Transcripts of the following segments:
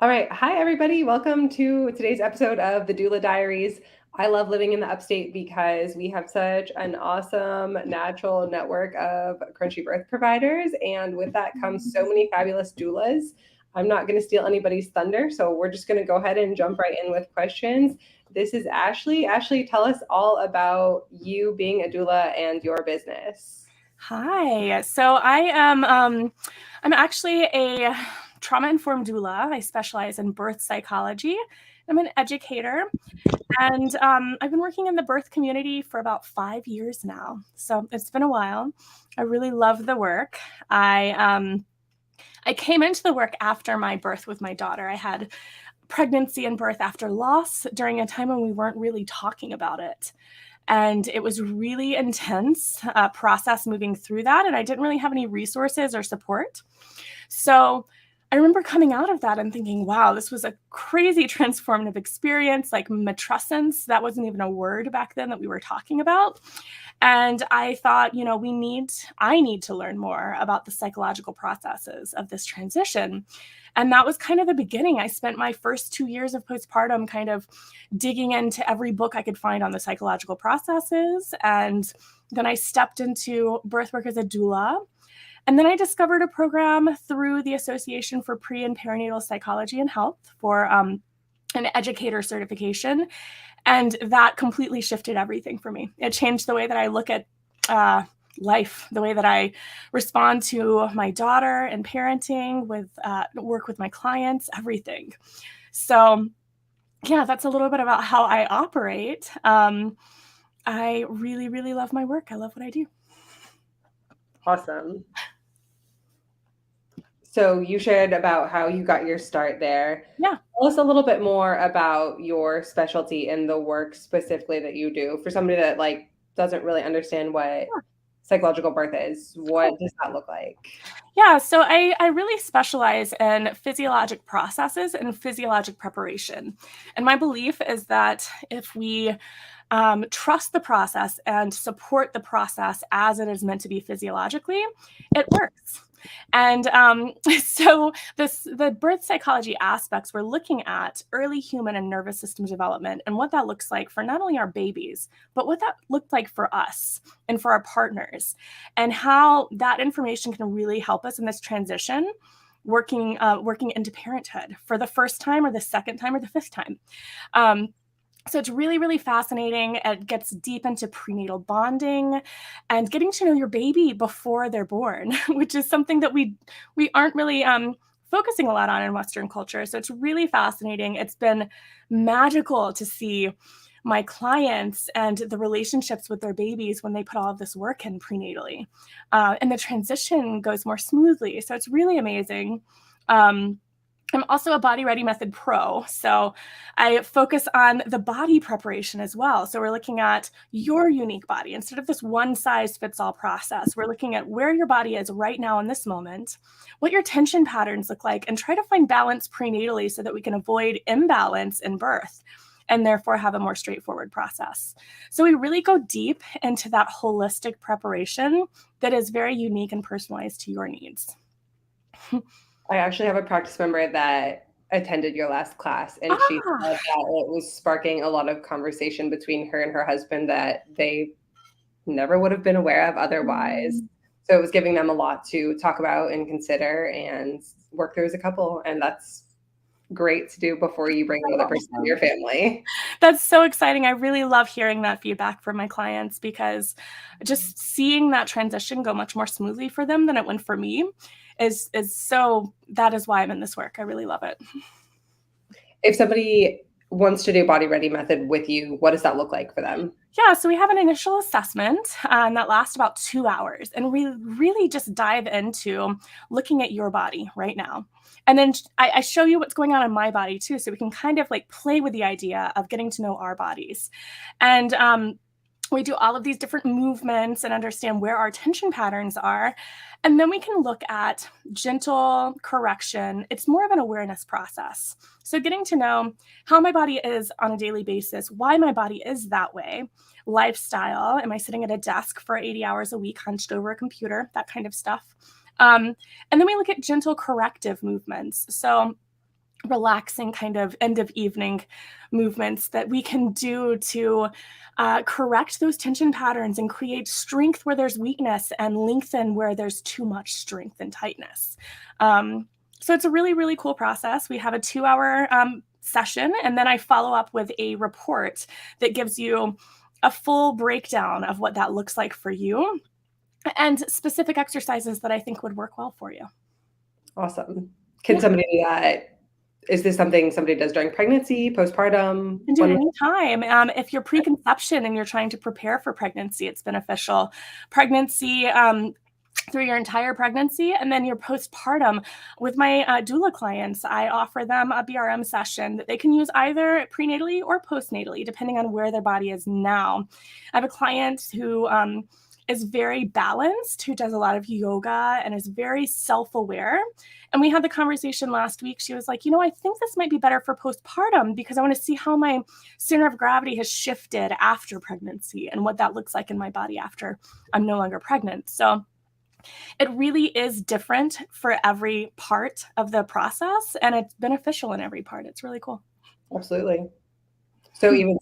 All right. Hi, everybody. Welcome to today's episode of the Doula Diaries. I love living in the upstate because we have such an awesome natural network of crunchy birth providers. And with that comes so many fabulous doulas. I'm not going to steal anybody's thunder, so we're just going to go ahead and jump right in with questions. This is Ashley. Ashley, tell us all about you being a doula and your business. Hi. So I am I'm actually a trauma-informed doula. I specialize in birth psychology. I'm an educator, and I've been working in the birth community for about 5 years now. So it's been a while. I really love the work. I came into the work after my birth with my daughter. I had pregnancy and birth after loss during a time when we weren't really talking about it. And it was really intense process moving through that. And I didn't really have any resources or support. So I remember coming out of that and thinking, wow, this was a crazy transformative experience. Like matrescence, that wasn't even a word back then that we were talking about. And I thought, I need to learn more about the psychological processes of this transition. And that was kind of the beginning. I spent my first 2 years of postpartum kind of digging into every book I could find on the psychological processes. And then I stepped into birth work as a doula. And then I discovered a program through the Association for Pre and Perinatal Psychology and Health for an educator certification. And that completely shifted everything for me. It changed the way that I look at life, the way that I respond to my daughter and parenting, with work with my clients, everything. So yeah, that's a little bit about how I operate. I really, really love my work. I love what I do. Awesome. So you shared about how you got your start there. Yeah. Tell us a little bit more about your specialty and the work specifically that you do for somebody that doesn't really understand what psychological birth is. What does that look like? Yeah, so I really specialize in physiologic processes and physiologic preparation. And my belief is that if we trust the process and support the process as it is meant to be physiologically, it works. And so the birth psychology aspects, we're looking at early human and nervous system development and what that looks like for not only our babies, but what that looked like for us and for our partners, and how that information can really help us in this transition, working into parenthood for the first time or the second time or the fifth time. So it's really, really fascinating. It gets deep into prenatal bonding and getting to know your baby before they're born, which is something that we aren't really focusing a lot on in Western culture. So it's really fascinating. It's been magical to see my clients and the relationships with their babies when they put all of this work in prenatally. And the transition goes more smoothly. So it's really amazing. I'm also a Body Ready Method Pro, so I focus on the body preparation as well. So we're looking at your unique body. Instead of this one-size-fits-all process, we're looking at where your body is right now in this moment, what your tension patterns look like, and try to find balance prenatally so that we can avoid imbalance in birth and therefore have a more straightforward process. So we really go deep into that holistic preparation that is very unique and personalized to your needs. I actually have a practice member that attended your last class, and she said that it was sparking a lot of conversation between her and her husband that they never would have been aware of otherwise. So it was giving them a lot to talk about and consider and work through as a couple. And that's great to do before you bring another person into your family. That's so exciting. I really love hearing that feedback from my clients, because just seeing that transition go much more smoothly for them than it went for me is so, that is why I'm in this work. I really love it. If somebody wants to do Body Ready Method with you, what does that look like for them? Yeah, so we have an initial assessment that lasts about 2 hours, and we really just dive into looking at your body right now. And then I show you what's going on in my body too, so we can kind of like play with the idea of getting to know our bodies. And we do all of these different movements and understand where our tension patterns are. And then we can look at gentle correction. It's more of an awareness process. So getting to know how my body is on a daily basis, why my body is that way, lifestyle. Am I sitting at a desk for 80 hours a week, hunched over a computer, that kind of stuff. And then we look at gentle corrective movements. So relaxing kind of end of evening movements that we can do to correct those tension patterns and create strength where there's weakness and lengthen where there's too much strength and tightness. So it's a really, really cool process. We have a 2-hour session, and then I follow up with a report that gives you a full breakdown of what that looks like for you and specific exercises that I think would work well for you. Awesome. Can somebody do that? Is this something somebody does during pregnancy, postpartum? You can do it anytime. If you're preconception and you're trying to prepare for pregnancy, it's beneficial. Pregnancy, through your entire pregnancy, and then your postpartum. With my doula clients, I offer them a BRM session that they can use either prenatally or postnatally, depending on where their body is now. I have a client who is very balanced, who does a lot of yoga and is very self-aware. And we had the conversation last week. She was like, I think this might be better for postpartum because I want to see how my center of gravity has shifted after pregnancy and what that looks like in my body after I'm no longer pregnant. So it really is different for every part of the process, and it's beneficial in every part. It's really cool. Absolutely. So even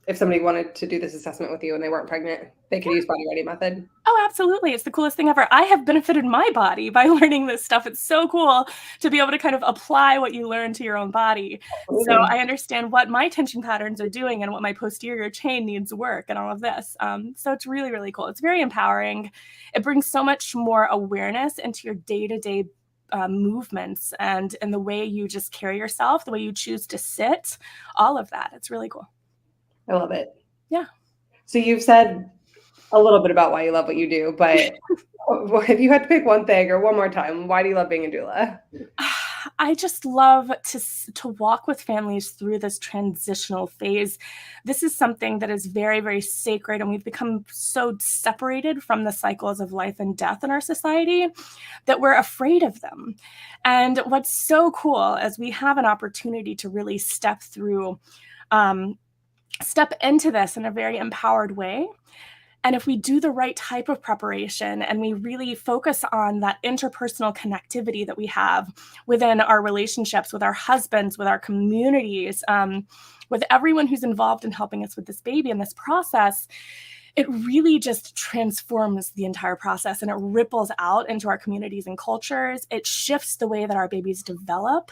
if somebody wanted to do this assessment with you and they weren't pregnant, they could use Body Ready method. Oh, absolutely. It's the coolest thing ever. I have benefited my body by learning this stuff. It's so cool to be able to kind of apply what you learn to your own body. Absolutely. So I understand what my tension patterns are doing and what my posterior chain needs work and all of this. So it's really, really cool. It's very empowering. It brings so much more awareness into your day-to-day movements and the way you just carry yourself, the way you choose to sit, all of that. It's really cool. I love it. Yeah. So you've said a little bit about why you love what you do, but if you had to pick one thing or one more time, why do you love being a doula? I just love to walk with families through this transitional phase. This is something that is very, very sacred, and we've become so separated from the cycles of life and death in our society that we're afraid of them. And what's so cool is we have an opportunity to really step into this in a very empowered way. And if we do the right type of preparation and we really focus on that interpersonal connectivity that we have within our relationships, with our husbands, with our communities, with everyone who's involved in helping us with this baby and this process, it really just transforms the entire process and it ripples out into our communities and cultures. It shifts the way that our babies develop.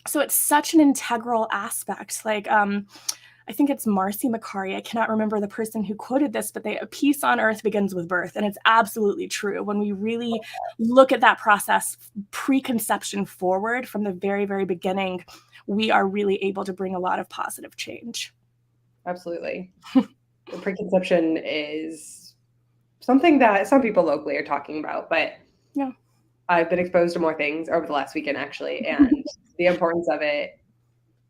So it's such an integral aspect. Like, I think it's Marcy Macari. I cannot remember the person who quoted this, but a peace on earth begins with birth. And it's absolutely true. When we really look at that process, preconception forward from the very, very beginning, we are really able to bring a lot of positive change. Absolutely. Preconception is something that some people locally are talking about, but yeah, I've been exposed to more things over the last weekend, actually, and the importance of it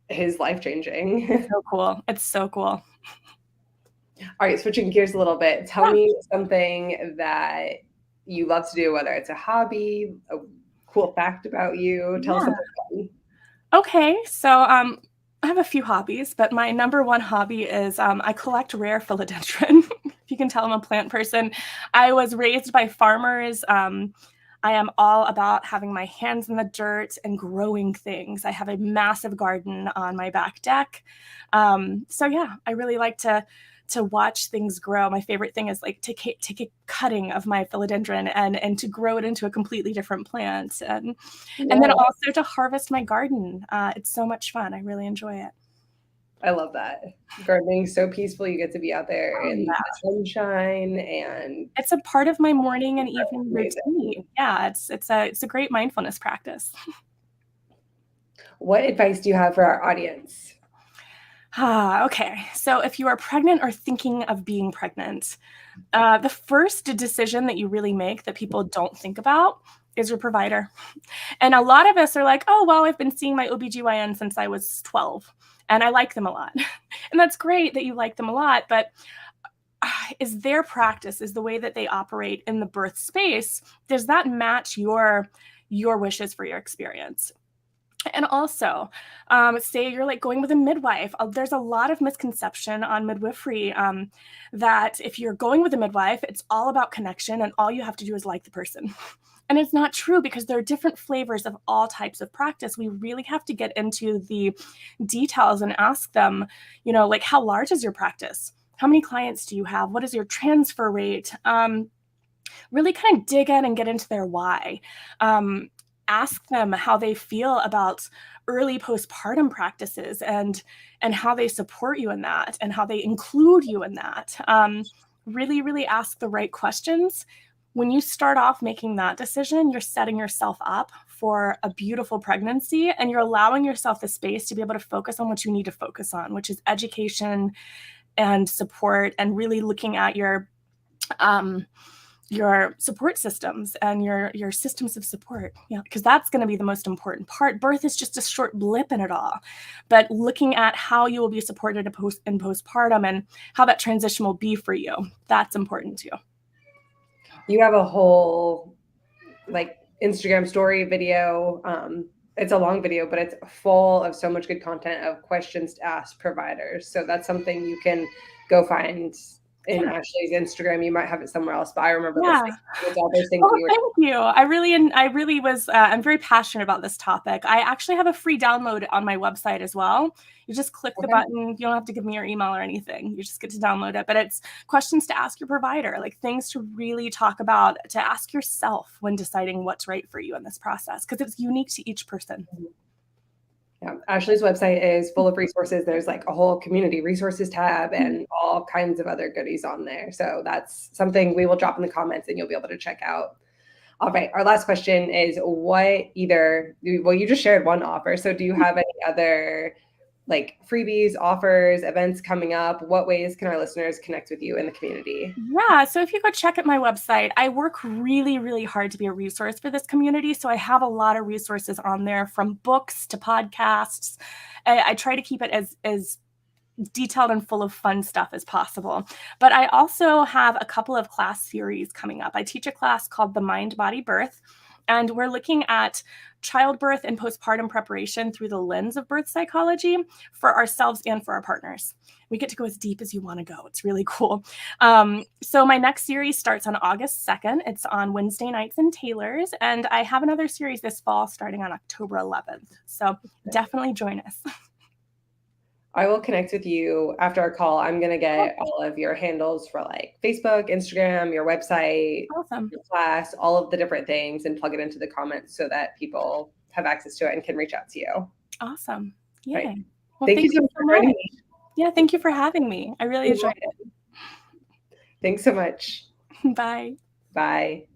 is life-changing. It's so cool. It's so cool. All right, switching gears a little bit. Tell me something that you love to do, whether it's a hobby, a cool fact about you. Tell us something fun. Okay, so I have a few hobbies, but my number one hobby is I collect rare philodendron. If you can tell I'm a plant person. I was raised by farmers. I am all about having my hands in the dirt and growing things. I have a massive garden on my back deck. So yeah, I really like to watch things grow. My favorite thing is like take a cutting of my philodendron and to grow it into a completely different plant. And then also to harvest my garden. It's so much fun. I really enjoy it. I love that. Gardening is so peaceful. You get to be out there in the sunshine, and it's a part of my morning and evening routine. Yeah, it's a great mindfulness practice. What advice do you have for our audience? Okay. So if you are pregnant or thinking of being pregnant, the first decision that you really make that people don't think about is your provider. And a lot of us are like, oh, well, I've been seeing my OBGYN since I was 12 and I like them a lot. And that's great that you like them a lot, but is their practice, is the way that they operate in the birth space, does that match your wishes for your experience? And also, say you're like going with a midwife. There's a lot of misconception on midwifery that if you're going with a midwife, it's all about connection and all you have to do is like the person. And it's not true, because there are different flavors of all types of practice. We really have to get into the details and ask them, like, how large is your practice? How many clients do you have? What is your transfer rate? Really kind of dig in and get into their why. Ask them how they feel about early postpartum practices and how they support you in that and how they include you in that. Really, really ask the right questions. When you start off making that decision, you're setting yourself up for a beautiful pregnancy, and you're allowing yourself the space to be able to focus on what you need to focus on, which is education and support, and really looking at your support systems and your systems of support, because that's going to be the most important part. Birth is just a short blip in it all, but looking at how you will be supported in postpartum and how that transition will be for you, that's important too. You have a whole Instagram story video. It's a long video, but it's full of so much good content of questions to ask providers. So that's something you can go find in Ashley's Instagram. You might have it somewhere else, but I remember listening to all those things. Thank you. I'm very passionate about this topic. I actually have a free download on my website as well. You just click the button. You don't have to give me your email or anything. You just get to download it. But it's questions to ask your provider, like things to really talk about, to ask yourself when deciding what's right for you in this process, because it's unique to each person. Yeah, Ashley's website is full of resources. There's a whole community resources tab and all kinds of other goodies on there. So that's something we will drop in the comments and you'll be able to check out. All right. Our last question is you just shared one offer. So do you have any other freebies, offers, events coming up? What ways can our listeners connect with you in the community? Yeah, so if you go check out my website, I work really, really hard to be a resource for this community. So I have a lot of resources on there, from books to podcasts. I try to keep it as detailed and full of fun stuff as possible. But I also have a couple of class series coming up. I teach a class called the Mind Body Birth, and we're looking at childbirth and postpartum preparation through the lens of birth psychology for ourselves and for our partners. We get to go as deep as you want to go. It's really cool. So my next series starts on August 2nd. It's on Wednesday nights in Taylor's. And I have another series this fall starting on October 11th. So definitely join us. I will connect with you after our call. I'm going to get all of your handles for Facebook, Instagram, your website, your class, all of the different things, and plug it into the comments so that people have access to it and can reach out to you. Awesome. Yeah. Right. Well, thank you so much for joining me. Yeah, thank you for having me. I really enjoyed it. Thanks so much. Bye. Bye.